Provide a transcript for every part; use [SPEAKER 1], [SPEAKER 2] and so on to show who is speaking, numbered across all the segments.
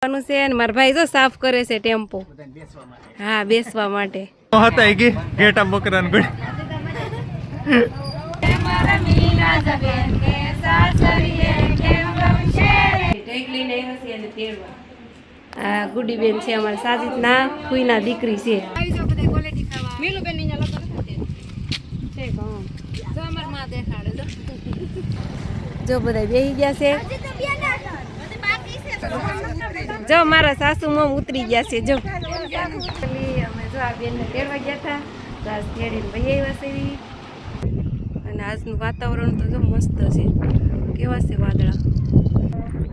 [SPEAKER 1] છે ને મારા ભાઈ જો સાફ કરે છે ટેમ્પો. હા, બેસવા માટે.
[SPEAKER 2] હતા કે ઘેટા બકરા ને
[SPEAKER 1] આ ગુડી બેન છે અમારા સાજીદના ફૂઈના દીકરી છે. જો બધા બેસી ગયા છે. જો મારા સાસુ મમ ઉતરી ગયા છે. જો અમે જો આ બેનને તેડવા ગયા હતા તો આજ તેડીને ભાઈ આવ્યા છે. અને આજનું વાતાવરણ તો જો મસ્ત છે. કેવા છે વાદળા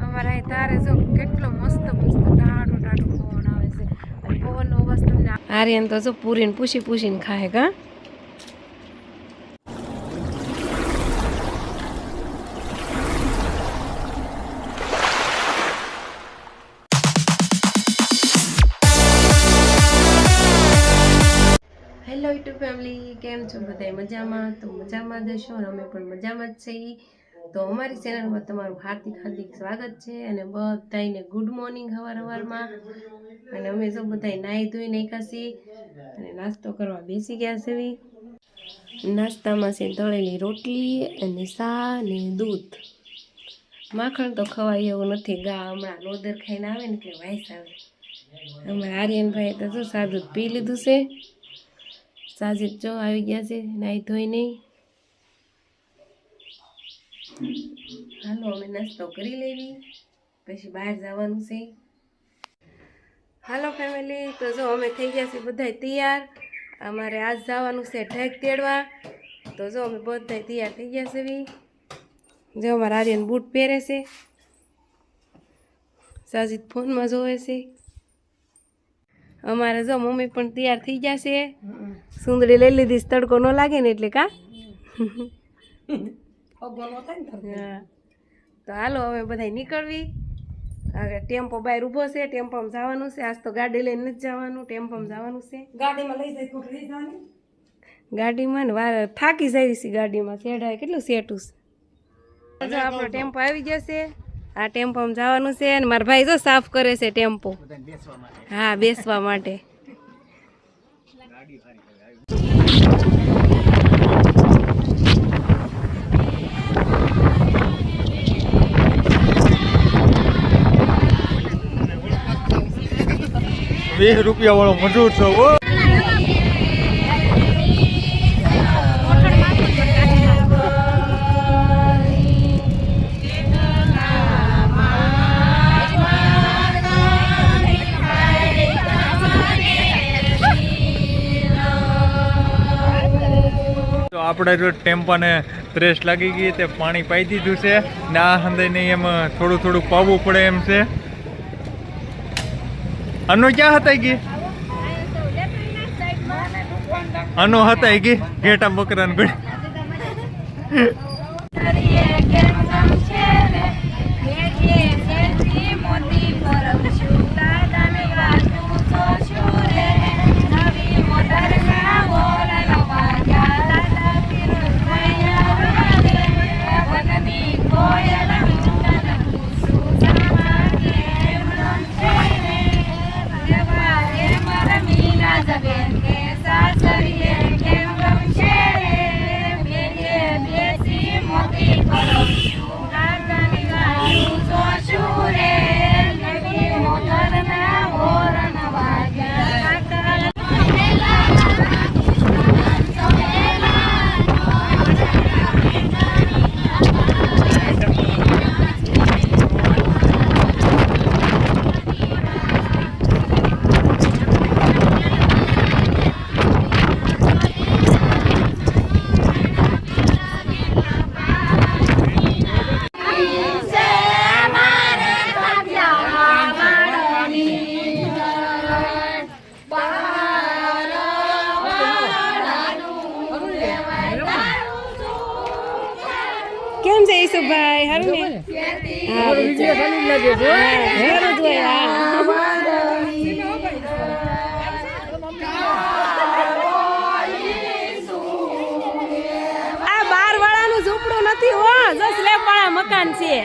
[SPEAKER 1] અમારા અહીં તારે જો કેટલો મસ્ત મસ્ત ટાઢો ટાઢો પવન આવે છે. અને પવનનો અવાજ તમને આર્યન તો જો પૂરીને પૂછીને ખાય કા. હેલો યુટ્યુબ ફેમિલી, કેમ છો બધા? મજામાં? તો મજામાં જ હશો અને અમે પણ મજામાં જ છીએ. તો અમારી ચેનલમાં તમારું હાર્દિક સ્વાગત છે અને બધાને ગુડ મોર્નિંગ સવારમાં. અને અમે જો બધા નાહી ધોઈ નાખ્યા છીએ અને નાસ્તો કરવા બેસી ગયા છે. નાસ્તામાં છે તળેલી રોટલી અને ચા ને દૂધ. માખણ તો ખવાય એવું નથી. હમણાં લોદર ખાઈને આવે ને એટલે વાઈસ આવે. અમારા આર્યનભાઈ તો જો સાદું પી લીધું છે. સાજીદ જો આવી ગયા છે નાહી ધોઈ નહીં. હાલો અમે નાસ્તો કરી લેવી, પછી બહાર જવાનું છે. હાલો ફેમિલી, તો જો અમે થઈ ગયા છે બધા તૈયાર. અમારે આજ જવાનું છે ઢેક તેડવા. તો જો અમે બધા તૈયાર થઈ ગયા છે. જો અમારા આર્યન બૂટ પહેરે છે. સાજીદ ફોનમાં જોવે છે. અમારે જો મમ્મી પણ તૈયાર થઈ ગયા છે. સુંદરી લઈ લીધી, તડકો ન લાગે ને એટલે કા. તો હાલો હવે બધા નીકળવી. હવે ટેમ્પો બહાર ઊભો છે, ટેમ્પોમાં જવાનું છે. આજ તો ગાડી લઈને નથી જવાનું, ટેમ્પોમાં જવાનું છે. ગાડીમાં લઈ જાય ગાડીમાં ને વાર થાકી જાય છે. ગાડીમાં સેડાય કેટલું સેટું છે. જો આપણો ટેમ્પો આવી ગયો છે. આ ટેમ્પોમાં જવાનું છે અને મારા ભાઈ જો સાફ કરે છે ટેમ્પો. હા, બેસવા માટે.
[SPEAKER 2] ₹20 વાળો મજૂર છો. આપણે જો ટેમ્પાને ત્રેસ લાગી ગઈ તે પાણી પાઈ દીધું છે ને આ હંદાઈને એમ થોડું પાવવું પડે એમ છે. અનો ક્યાં હતા ગઈ? અનો હતા ગઈ ઘેટા બકરા ને
[SPEAKER 1] કેમ છે ઈસુભાઈ? હારું ને? હા, વિડિયો ચાલુ લાગે છે. હેરો જોય. આ 12 વાળાનું ઝૂંપડું નથી હો, જો સ્લેબ વાળા મકાન છે.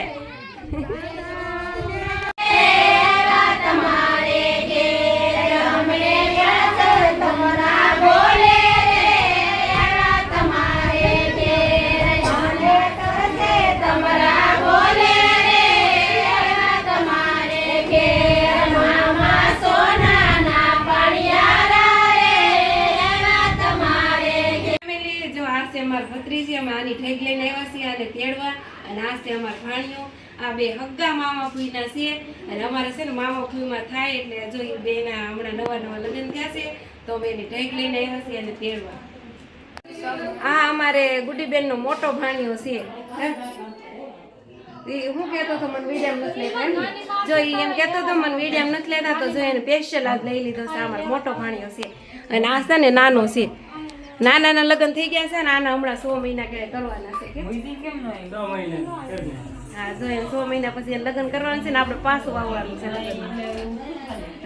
[SPEAKER 1] અમારા ભત્રીજી, અમે આની ઠેક લઈને આવ્યા છીએ આને તેડવા. અને આ છે અમારા ભાણીઓ. આ બે હગ્ગા મામા ફૂઈના છે. અને અમારે છે ને મામા ફૂઈમાં થાય એટલે જો એ બેના હમણાં નવા લગ્ન થયા છે તો અમે એની ઠેક લઈને આવ્યા છીએ અને તેડવા. આ અમારે ગુડીબેનનો મોટો ભાણિયો છે. હું કહેતો હતો મને વિડીયો નથી લેતા એમ. જો એમ કહેતો હતો મને વિડીયો નથી લેતા તો જો એને સ્પેશિયલ આજ લઈ લીધો છે. અમારો મોટો ભાણિયો છે. અને આ છે ને નાનો છે. નાના લગ્ન થઈ ગયા છે ને આના હમણાં 100 મહિના કરવાના છે. હા જો એને 100 મહિના પછી એને લગ્ન કરવાનું છે ને આપણે પાછું આવવાનું છે લગ્નમાં.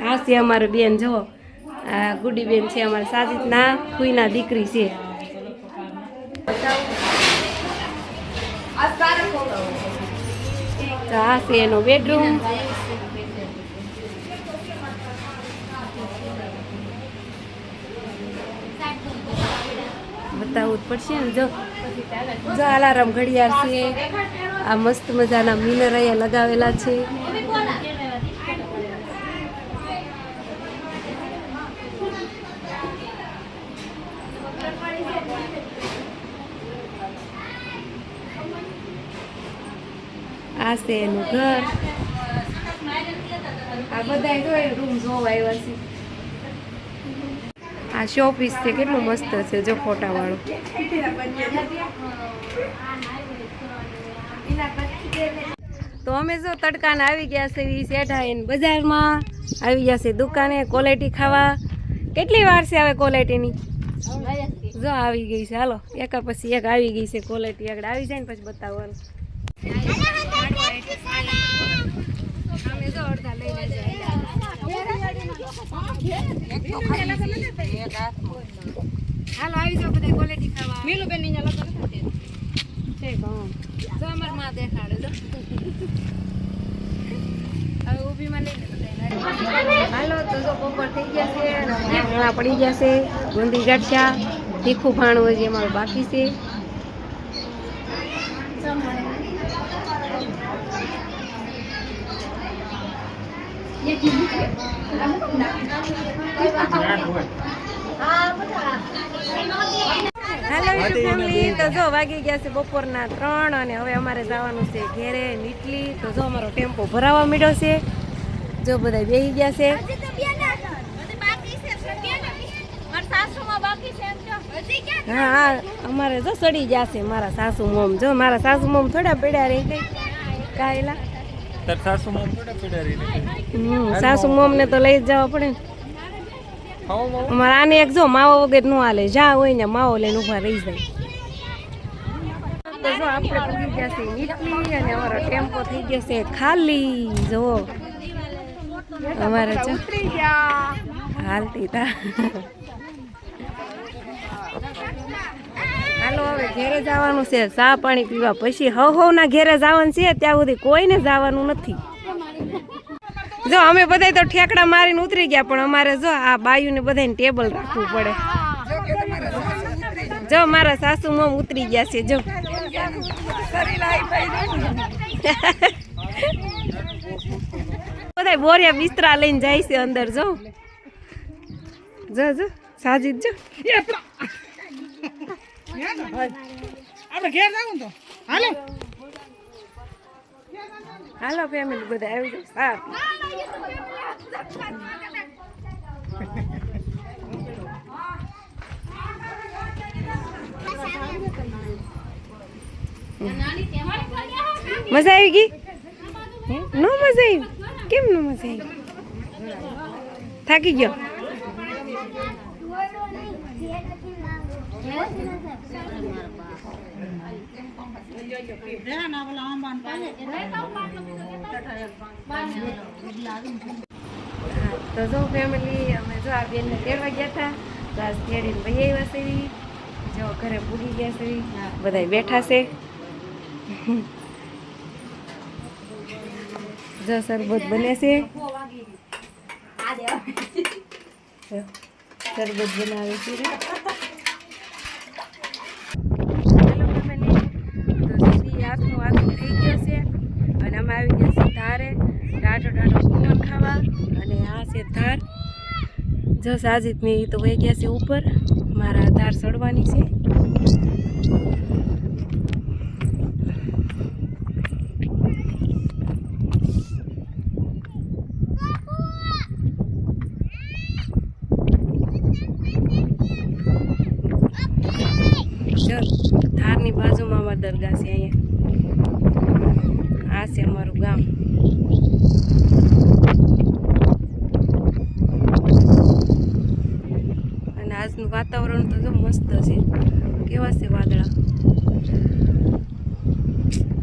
[SPEAKER 1] આ છે અમારી બેન. જો આ ગુડી બેન છે અમારી સાજીદના ફૂઈના દીકરી છે. આ છે એનો બેડરૂમ. બતાવવું જ પડશે ને. જો અલાર્મ ઘડિયાળ છે. આ મસ્ત મજાના મિનર અહીંયા લગાવેલા છે. આ છે એનું ઘર. આ બધા જોઈ રૂમ જોવા આવ્યા છે. આ શોપીસ છે. કેટલું મસ્ત છે જો ફોટા વાળું. તો અમે જો તડકાને આવી ગયા છે શેઠા એને બજારમાં આવી ગયા છે દુકાને ક્વોલિટી ખાવા. કેટલી વાર છે હવે ક્વોલિટીની? જો આવી ગઈ છે. હાલો એક પછી એક આવી ગઈ છે ક્વોલિટી. આગળ આવી જાય ને પછી બતાવવાનું. અમે જો અડધા લઈને હાલો આવી જાઓ બધા ક્વોલિટી ખાવા. મીલુબેન ની લગન ઠીક. જો અમાર માં દેખાડે. જો હવે ઊભી માં લઈને બધા હાલો. તો જો બપોર થઈ ગયા છે. ઘણા પડી ગયા છે. ગુંદી ગાંઠિયા તીખું ભાણું હજી અમારું બાકી છે. Hello family. તો જો વાગી ગયા છે બપોરના 3 અને હવે અમારે જવાનું છે ઘેરે નીટલી. તો જો અમારો ટેમ્પો ભરાવા માંડ્યો છે. જો બધા બેસી ગયા છે. હા અમારે જો સડી ગયા છે મારા સાસુ મોમ. જો મારા સાસુ મોમ થોડા પડ્યા રહી ગઈ કાયલા. સાસુ મોમ ને તો લઈ જ જવા પડે ને. અમારે આને એક જો માવો વગર નો હાલે. જ્યાં હોય ને માવો લઈને ઉભા રહી જાય. તો જો આપણે પૂરી ગયા છે નીકળી અને અમારો ટેમ્પો થઈ ગયો છે ખાલી. જો અમારે હાલતી તા. હાલો હવે ઘેરે જવાનું છે. ચા પાણી પીવા પછી હવના ઘેરે જવાનું છે. ત્યાં સુધી કોઈને જવાનું નથી. જો અમે બધા તો ઠેકડા મારીને ઉતરી ગયા પણ અમારે જો આ બાયુને બધાને ટેબલ રાખવું પડે. જો મારા સાસુ મોમ ઉતરી ગયા છે. જો બધા બોરિયા બિસ્તરા લઈને જાય છે અંદર. જો જો જો સાજીદ જો આપણે ઘેર જાવું તો હાલો. હાલો ફેમિલી બધા આવી જાવ. સાત મજા આવી ગઈ? નો મજા આવી? કેમ નો મજા આવી? થાકી ગયો? તો જો ફેમિલી અમે જો આ બેનને તેડવા ગયા હતા. તો આજ તેડીને ભાઈ આવ્યા છે. જો ઘરે પૂગી ગયા છે. બધા બેઠા છે. જો શરબત બને છે. શરબત બનાવે છે. અને અમે આવી ગયા છીએ ધારે. ટાટો પવન ખાવા. અને આ છે ધાર. જો સાજીદની તો વહી ગયા છે ઉપર. મારા ધાર ચડવાની છે. ધારની બાજુમાં અમારી દરગાહ છે અહીંયા. આ છે અમારું ગામ. અને આજનું વાતાવરણ તો જો મસ્ત છે. કેવા છે વાદળા,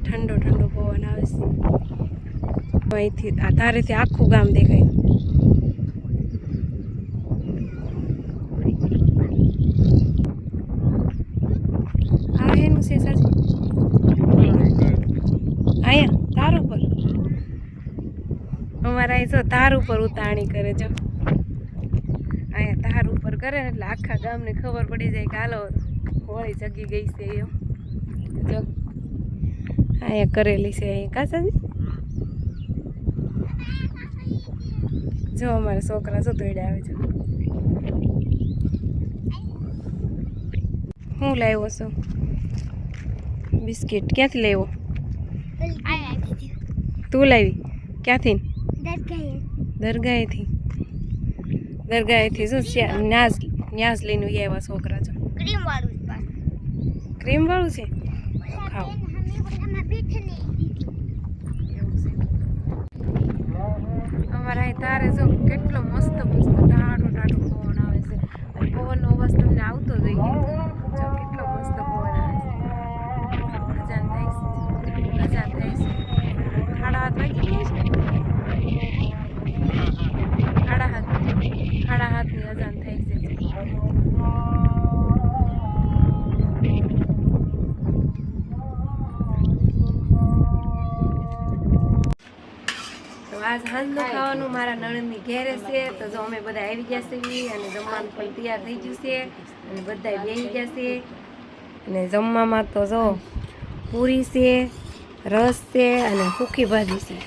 [SPEAKER 1] ઠંડો ઠંડો પવન આવે છે. અહીંથી આ ધારેથી આખું ગામ દેખાય. આ એનું છે સાજી અહીંયા ધાર ઉપર. અમારા અહીં જો ધાર ઉપર ઉતાણી કરે. જો અહીંયા ધાર ઉપર કરે ને એટલે આખા ગામને ખબર પડી જાય કે હાલો હોળી જગી ગઈ છે એમ. જો અહીંયા કરેલી છે અહીં કા સાજી. જો અમારા છોકરા જો દોડ્યા આવે છે. હું લાવ્યો છું બિસ્કિટ. ક્યાંથી લાવ્યો? તું લાવી? ક્યાંથી? દરગાહેથી. દરગાહેથી શું ન્યાસ લઈને આવ્યા છોકરા. જો ક્રીમ વાળું છે. ખાઓ. અમારા અહીં તારે જો કેટલો મસ્ત મસ્ત ટાઢો ટાઢો પવન આવે છે. અને પવનનો અવાજ તમને આવતો જ હોય. જો કેટલો મસ્ત પવન આવે છે. અજાન થાય છે. અજાન થાય છે. 7:30 વાગી ગયા છે. 7:30ની અજાન થાય છે. આજ સાંજનું ખાવાનું મારા નણંદની ઘેરે છે. તો જો અમે બધા આવી ગયા છીએ અને જમવાનું પણ તૈયાર થઈ ગયું છે અને બધા બેસી ગયા છે. અને જમવામાં તો જો પૂરી છે, રસ છે અને સૂકી ભાજી છે.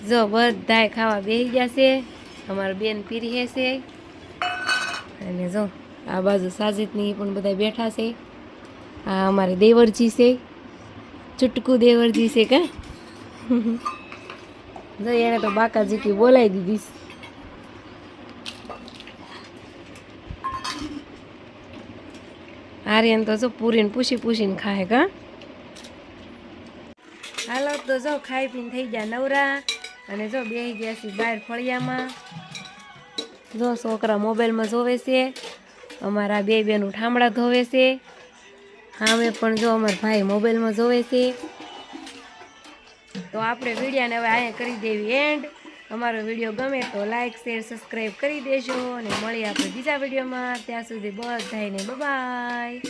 [SPEAKER 1] જો બધાય ખાવા બેસી ગયા છે. અમારા બેન પીરી છે અને જો આ બાજુ સાજીદની પણ બધા બેઠા છે. આ અમારે દેવરજી છે, ચુટકુ દેવરજી છે કા. જો એને તો બાકાજી કી બોલાવી દીધી. આર્યન તો જો પૂરીને પૂછીને ખાય કા. હાલો તો જો ખાઈ પીને થઈ ગયા નવરા અને જો બેસી ગયા છે બહાર ફળિયામાં. જો છોકરા મોબાઈલમાં જોવે છે. અમારા બે બેનું ઠામડા ધોવે છે. સામે પણ જો અમારા ભાઈ મોબાઈલમાં જોવે છે. તો આપણે વિડીયોને હવે અહીંયા કરી દેવી એન્ડ. અમારો વિડીયો ગમે તો લાઈક શેર સબસ્ક્રાઈબ કરી દેજો અને મળીએ આપણે બીજા વિડીયોમાં. ત્યાં સુધી બધાને બાય.